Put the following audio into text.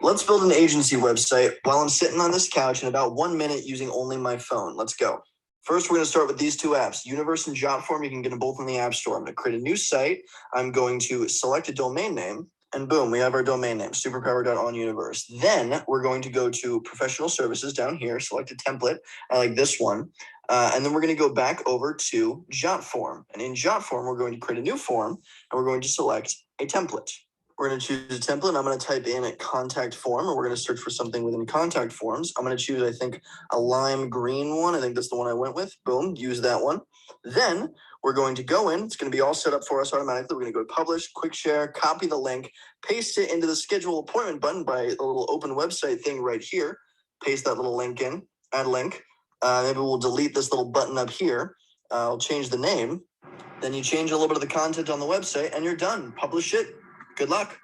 Let's build an agency website while I'm sitting on this couch in about 1 minute using only my phone. Let's go. First, we're going to start with these two apps, Universe and Jotform. You can get them both in the App Store. I'm going to create a new site. I'm going to select a domain name, and boom, we have our domain name, superpower.onuniverse. Then we're going to go to professional services down here, select a template. I like this one. And then we're going to go back over to Jotform. And in Jotform, we're going to create a new form, and we're going to select a template. We're going to choose a template. I'm going to type in a contact form, and we're going to search for something within contact forms. I'm going to choose, I think, a lime green one. I think that's the one I went with. Boom, use that one. Then we're going to go in. It's going to be all set up for us automatically. We're going to go to publish, quick share, copy the link, paste it into the schedule appointment button by a little open website thing right here. Paste that little link in, add link. Maybe we'll delete this little button up here. I'll change the name. Then you change a little bit of the content on the website, and you're done. Publish it. Good luck.